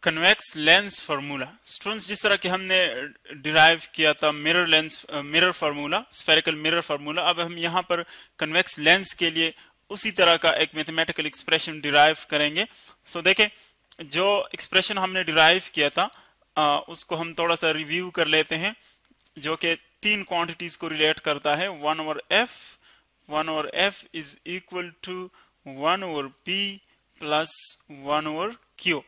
Convex lens formula. Students, जिस तरह कि हमने डिराइव किया था mirror formula, spherical mirror formula, अब हम यहाँ पर कन्वेक्स लेंस के लिए उसी तरह का एक मैथमेटिकल एक्सप्रेशन डिराइव करेंगे। सो देखें, जो एक्सप्रेशन हमने डिराइव किया था उसको हम थोड़ा सा रिव्यू कर लेते हैं, जो कि तीन क्वांटिटीज को रिलेट करता है। 1/f is equal to 1/p plus 1/q।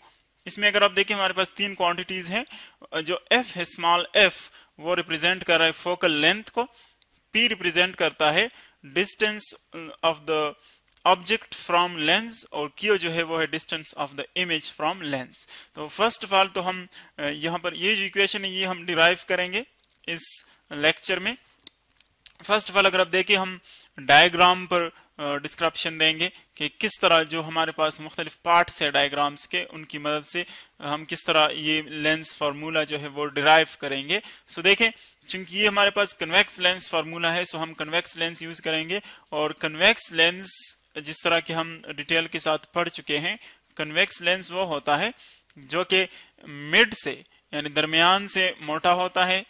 इसमें अगर आप देखें हमारे पास तीन क्वांटिटीज हैं। जो f है, स्मॉल f, वो रिप्रेजेंट कर रहा है फोकल लेंथ को, p रिप्रेजेंट करता है distance of the object from lens, और q जो है वो है distance of the image from lens. तो फर्स्ट ऑफ ऑल तो हम यहाँ पर ये जो इक्वेशन है ये हम डिराइव करेंगे इस लेक्चर में। फर्स्ट ऑफ ऑल अगर आप देखिए, हम डायग्राम पर डिस्क्रिप्शन देंगे कि किस तरह जो हमारे पास मुख्तलिफ पार्ट्स है डायग्राम्स के, उनकी मदद से हम किस तरह ये लेंस फार्मूला जो है वो डिराइव करेंगे। सो देखें, चूंकि ये हमारे पास कन्वेक्स लेंस फार्मूला है, सो हम कन्वेक्स लेंस यूज करेंगे। और कन्वेक्स लेंस जिस तरह के हम डिटेल के साथ पढ़ चुके हैं, कन्वेक्स लेंस वो होता है जो कि मिड से यानी दरमियान से मोटा होता है,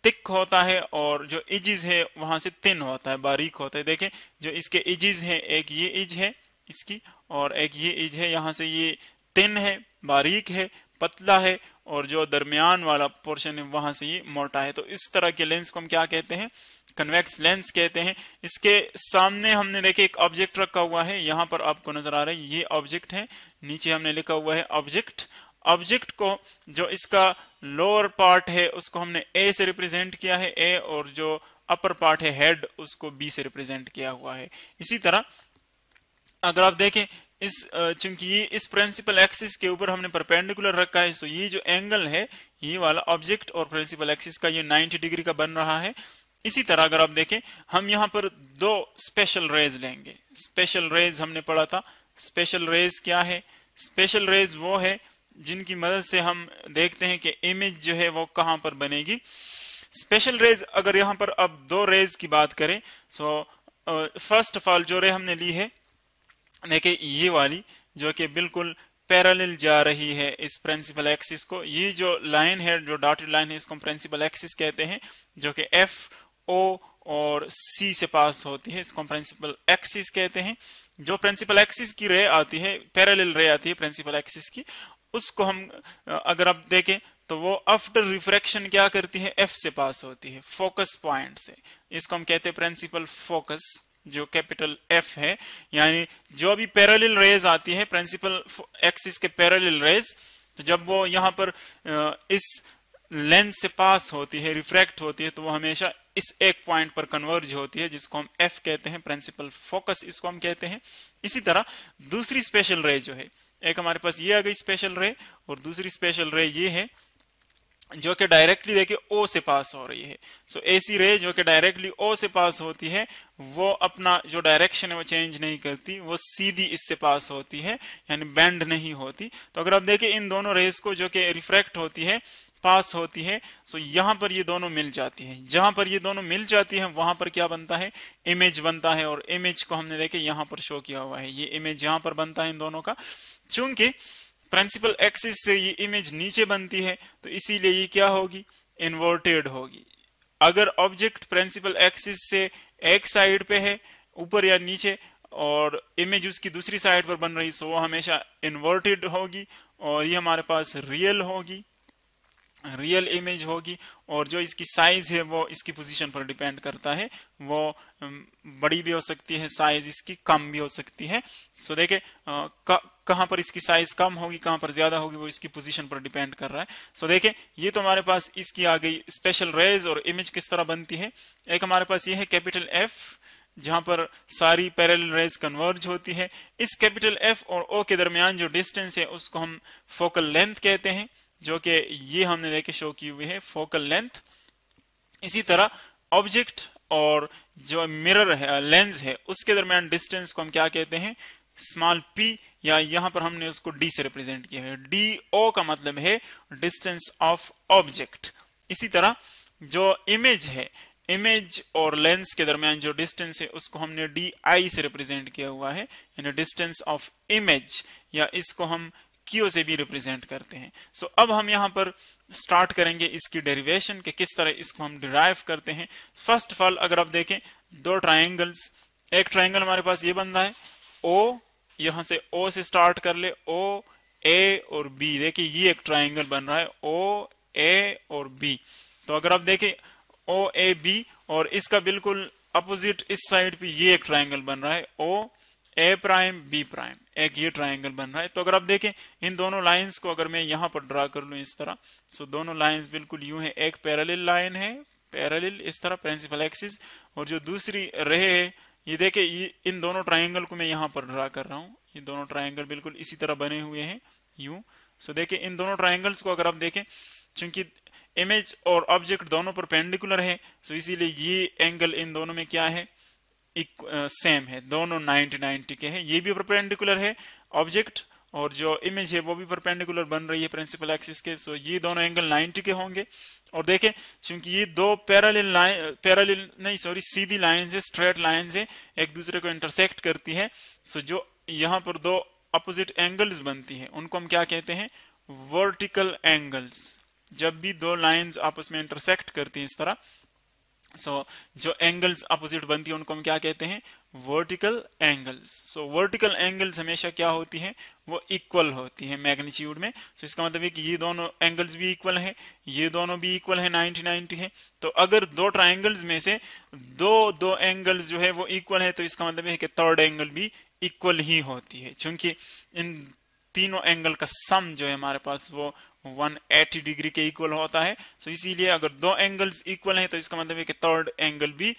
थिक होता है, और जो एजेस है वहां से थिन होता है, बारीक होता है। देखें, जो इसके एजेस है, एक ये एज है इसकी और एक ये एज है, यहाँ से ये थिन है, बारीक है, पतला है, और जो दरमियान वाला पोर्शन है वहां से ये मोटा है। तो इस तरह के लेंस को हम क्या कहते हैं? कन्वेक्स लेंस कहते हैं। इसके सामने हमने देखे एक ऑब्जेक्ट रखा हुआ है, यहाँ पर आपको नजर आ रहा है ये ऑब्जेक्ट है, नीचे हमने लिखा हुआ है ऑब्जेक्ट। ऑब्जेक्ट को जो इसका लोअर पार्ट है उसको हमने ए से रिप्रेजेंट किया है, ए, और जो अपर पार्ट है हेड उसको बी से रिप्रेजेंट किया हुआ है। इसी तरह अगर आप देखें चूंकि ये इस प्रिंसिपल एक्सिस के ऊपर हमने परपेंडिकुलर रखा है, सो ये जो एंगल है ये वाला ऑब्जेक्ट और प्रिंसिपल एक्सिस का ये 90 डिग्री का बन रहा है। इसी तरह अगर आप देखें, हम यहाँ पर दो स्पेशल रेज लेंगे। स्पेशल रेज हमने पढ़ा था। स्पेशल रेज क्या है? स्पेशल रेज वो है जिनकी मदद से हम देखते हैं कि इमेज जो है वो कहां पर बनेगी। स्पेशल रेज, अगर यहां पर अब दो रेज की बात करें, सो फर्स्ट ऑफ ऑल जो रे हमने ली है, देखिए ये वाली जो कि बिल्कुल पैरेलल जा रही है इस प्रिंसिपल एक्सिस को। ये जो लाइन है, जो डॉटेड लाइन है, इसको हम प्रिंसिपल एक्सिस कहते हैं, जो कि एफ, ओ और सी से पास होती है, इसको हम प्रिंसिपल एक्सिस कहते हैं। जो प्रिंसिपल एक्सिस की रे आती है, पैरेलल रे आती है प्रिंसिपल एक्सिस की, उसको हम अगर आप देखें तो वो आफ्टर रिफ्रैक्शन क्या करती है? एफ से पास होती है, फोकस पॉइंट से। इसको हम कहते हैं प्रिंसिपल फोकस, जो कैपिटल एफ है। यानी जो भी पैरेलल रेज आती है प्रिंसिपल एक्सिस के पैरेलल रेज, तो जब वो यहाँ पर इस लेंस से पास होती है, रिफ्रैक्ट होती है, तो वो हमेशा इस एक पॉइंट पर कन्वर्ज होती है, जिसको हम एफ कहते हैं, प्रिंसिपल फोकस इसको हम कहते हैं। इसी तरह दूसरी स्पेशल रे जो है, एक हमारे पास ये आ गई स्पेशल रे, और दूसरी स्पेशल रे ये है जो कि डायरेक्टली देखिए ओ से पास हो रही है। सो एसी रे जो कि डायरेक्टली ओ से पास होती है, वो अपना जो डायरेक्शन है वो चेंज नहीं करती, वो सीधी इससे पास होती है, यानी बेंड नहीं होती। तो अगर आप देखें इन दोनों रेस को जो कि रिफ्रैक्ट होती है, पास होती है, सो यहां पर ये दोनों मिल जाती है। जहां पर ये दोनों मिल जाती है वहां पर क्या बनता है? इमेज बनता है। और इमेज को हमने देखे यहां पर शो किया हुआ है, ये इमेज यहां पर बनता है इन दोनों का। चूंकि प्रिंसिपल एक्सिस से ये इमेज नीचे बनती है, तो इसीलिए ये क्या होगी? इन्वर्टेड होगी। अगर ऑब्जेक्ट प्रिंसिपल एक्सिस से एक साइड पे है, ऊपर या नीचे, और इमेज उसकी दूसरी साइड पर बन रही, सो वो हमेशा इन्वर्टेड होगी, और ये हमारे पास रियल होगी, रियल इमेज होगी। और जो इसकी साइज है वो इसकी पोजीशन पर डिपेंड करता है, वो बड़ी भी हो सकती है साइज, इसकी कम भी हो सकती है। सो देखे कहां पर इसकी साइज कम होगी, कहां पर ज्यादा होगी, वो इसकी पोजीशन पर डिपेंड कर रहा है। सो देखे ये तो हमारे पास इसकी आ गई स्पेशल रेज। और इमेज किस तरह बनती है? एक हमारे पास ये है कैपिटल एफ, जहां पर सारी पैरेलल रेज कन्वर्ज होती है। इस कैपिटल एफ और ओ के दरमियान जो डिस्टेंस है उसको हम फोकल लेंथ कहते हैं, जो कि ये हमने देखे शो की हुई है, फोकल लेंथ। इसी तरह ऑब्जेक्ट और जो मिरर है, लेंस है, उसके दरमियान डिस्टेंस को हम क्या कहते हैं? स्मॉल p, या यहां पर हमने उसको d से रिप्रेजेंट किया है। do का मतलब है डिस्टेंस ऑफ ऑब्जेक्ट। इसी तरह जो इमेज है, इमेज और लेंस के दरमियान जो डिस्टेंस है उसको हमने di से रिप्रेजेंट किया हुआ है, यानी डिस्टेंस ऑफ इमेज, या इसको हम क्यू से भी रिप्रेजेंट करते हैं। सो अब हम यहाँ पर स्टार्ट करेंगे इसकी डेरिवेशन के किस तरह इसको हम डिराइव करते हैं। फर्स्ट ऑफ ऑल अगर आप देखें दो ट्राइंगल्स, एक ट्राइंगल हमारे पास ये बन रहा है ओ, यहां से ओ से स्टार्ट कर ले, ओ ए और बी, देखिए ये एक ट्राइंगल बन रहा है ओ ए और बी। तो अगर आप देखें ओ ए बी और इसका बिल्कुल अपोजिट इस साइड पे ये एक ट्राइंगल बन रहा है ओ ए प्राइम बी प्राइम, एक ये ट्राइंगल बन रहा है। तो अगर आप देखें इन दोनों लाइंस को अगर मैं यहां पर ड्रा कर लूं इस तरह, सो दोनों लाइंस बिल्कुल यूं है, एक पैरेलल लाइन है, पैरेलल इस तरह प्रिंसिपल एक्सिस, और जो दूसरी रहे है ये देखे ये इन दोनों ट्राइंगल को मैं यहाँ पर ड्रा कर रहा हूँ, ये दोनों ट्राइंगल बिल्कुल इसी तरह बने हुए हैं यूं। सो देखिए इन दोनों ट्राइंगल्स को अगर आप देखें, चूंकि इमेज और ऑब्जेक्ट दोनों परपेंडिकुलर है, सो इसीलिए ये एंगल इन दोनों में क्या है, सेम है, दोनों 90-90 के हैं। ये भी परपेंडिकुलर है ऑब्जेक्ट और जो इमेज है वो भी परपेंडिकुलर बन रही है प्रिंसिपल एक्सिस के, सो ये दोनों एंगल 90 के होंगे। और देखें क्योंकि ये दो पैरेलल नहीं सॉरी सीधी लाइंस है, स्ट्रेट लाइंस है, एक दूसरे को इंटरसेक्ट करती है। सो जो यहाँ पर दो अपोजिट एंगल्स बनती है उनको हम क्या कहते हैं, वर्टिकल एंगल्स। जब भी दो लाइंस आपस में इंटरसेक्ट करती हैं इस तरह, सो जो एंगल्स अपोजिट बनती है उनको हम क्या कहते हैं, वर्टिकल एंगल्स। सो वर्टिकल एंगल्स हमेशा क्या होती हैं, वो इक्वल होती है मैग्नीट्यूड में। सो इसका मतलब है कि ये दोनों एंगल्स भी इक्वल है, ये दोनों भी इक्वल है, 90-90 है। तो अगर दो ट्राइंगल्स में से दो एंगल्स जो है वो इक्वल है, तो इसका मतलब है कि थर्ड एंगल भी इक्वल ही होती है, क्योंकि इन तीनों एंगल का सम जो है हमारे पास वो 180 डिग्री के इक्वल होता है। सो इसीलिए अगर दो एंगल्स इक्वल हैं तो इसका मतलब है कि थर्ड एंगल भी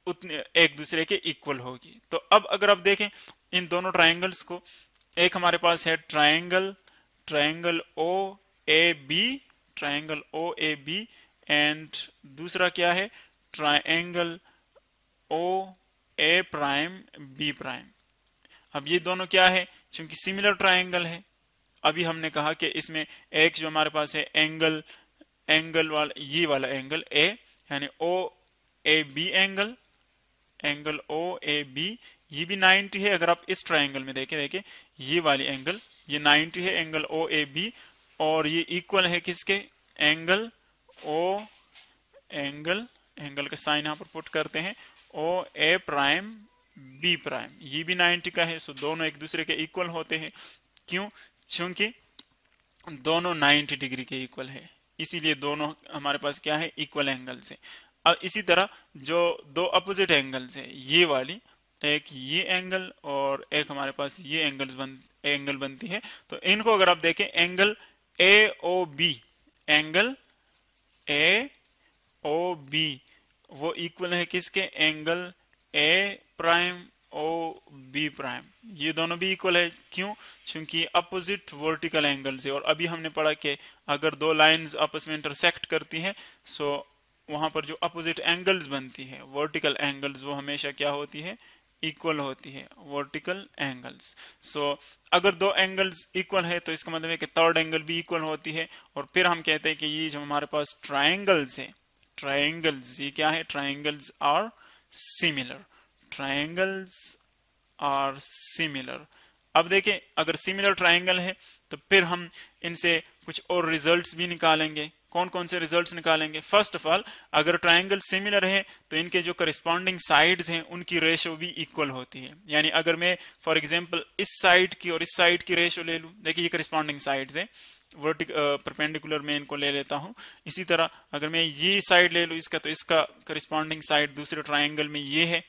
उतने एक दूसरे के इक्वल होगी। तो अब अगर आप देखें इन दोनों ट्राइंगल्स को, एक हमारे पास है triangle O A B, triangle O A B, and दूसरा क्या है, triangle O A prime B prime. अब ये दोनों क्या है, क्योंकि सिमिलर ट्राइंगल है, अभी हमने कहा कि इसमें एक जो हमारे पास है एंगल वाला, ये वाला एंगल ए यानी O A B angle O A B, ये भी 90 है। अगर आप इस ट्राइंगल में देखें ये वाली एंगल ये 90 है, एंगल ओ ए बी, और ये इक्वल है किसके, एंगल ओ एंगल का साइन यहां पर पुट करते हैं ओ ए प्राइम बी प्राइम, ये भी 90 का है। सो दोनों एक दूसरे के इक्वल होते हैं, क्यों, क्योंकि दोनों 90 डिग्री के इक्वल है, इसीलिए दोनों हमारे पास क्या है, इक्वल एंगल्स है। अब इसी तरह जो दो अपोजिट एंगल्स है, ये वाली एक ये एंगल और एक हमारे पास ये एंगल बनती है, तो इनको अगर आप देखें एंगल ए ओ बी वो इक्वल है किसके, angle A prime O B prime, ये दोनों भी इक्वल है, क्यों, क्योंकि अपोजिट वर्टिकल एंगल्स है। और अभी हमने पढ़ा कि अगर दो लाइंस आपस में इंटरसेक्ट करती हैं, सो वहां पर जो अपोजिट एंगल्स बनती है वर्टिकल एंगल्स, वो हमेशा क्या होती है, इक्वल होती है, वर्टिकल एंगल्स। सो अगर दो एंगल्स इक्वल है तो इसका मतलब है कि थर्ड एंगल भी इक्वल होती है। और फिर हम कहते हैं कि ये जो हमारे पास ट्राइंगल्स है, ट्राइंगल्स ये क्या है, ट्राइंगल्स आर सिमिलर। अब देखें अगर सिमिलर ट्राइंगल है तो फिर हम इनसे कुछ और रिजल्ट्स भी निकालेंगे। कौन कौन से रिजल्ट्स निकालेंगे, फर्स्ट ऑफ ऑल अगर ट्राइंगल सिमिलर है तो इनके जो करस्पॉन्डिंग साइड्स हैं उनकी रेशो भी इक्वल होती है। यानी अगर मैं फॉर एग्जांपल इस साइड की और इस साइड की रेशो ले लूं, देखिए ये करस्पॉन्डिंग साइड्स हैं, परपेंडिकुलर में इनको ले लेता हूं। इसी तरह अगर मैं ये साइड ले लूं इसका, तो इसका करस्पॉन्डिंग साइड दूसरे ट्राइंगल में ये है,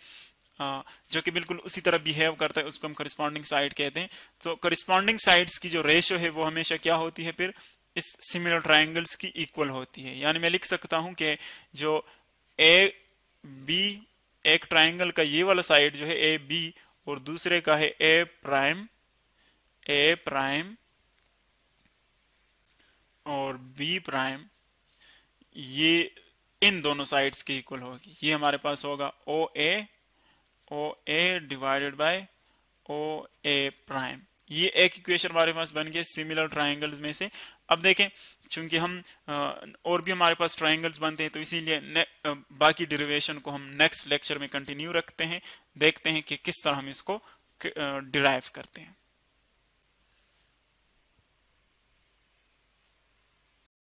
जो कि बिल्कुल उसी तरह बिहेव करता है, उसको हम करस्पॉन्डिंग साइड कहते हैं। तो करस्पॉन्डिंग साइड्स की जो रेशो है वो हमेशा क्या होती है, फिर इस सिमिलर ट्राइंगल्स की इक्वल होती है। यानी मैं लिख सकता हूं कि जो ए बी, एक ट्राइंगल का ये वाला साइड जो है ए बी और दूसरे का है ए प्राइम और बी प्राइम, ये इन दोनों साइड्स की इक्वल होगी। ये हमारे पास होगा O A divided by O A prime. ये एक इक्वेशन हमारे पास बन गया सिमिलर ट्राइंगल्स में से। अब देखें चूंकि हम और भी हमारे पास ट्राइंगल्स बनते हैं, तो इसीलिए बाकी डेरिवेशन को हम नेक्स्ट लेक्चर में कंटिन्यू रखते हैं, देखते हैं कि किस तरह हम इसको डिराइव करते हैं।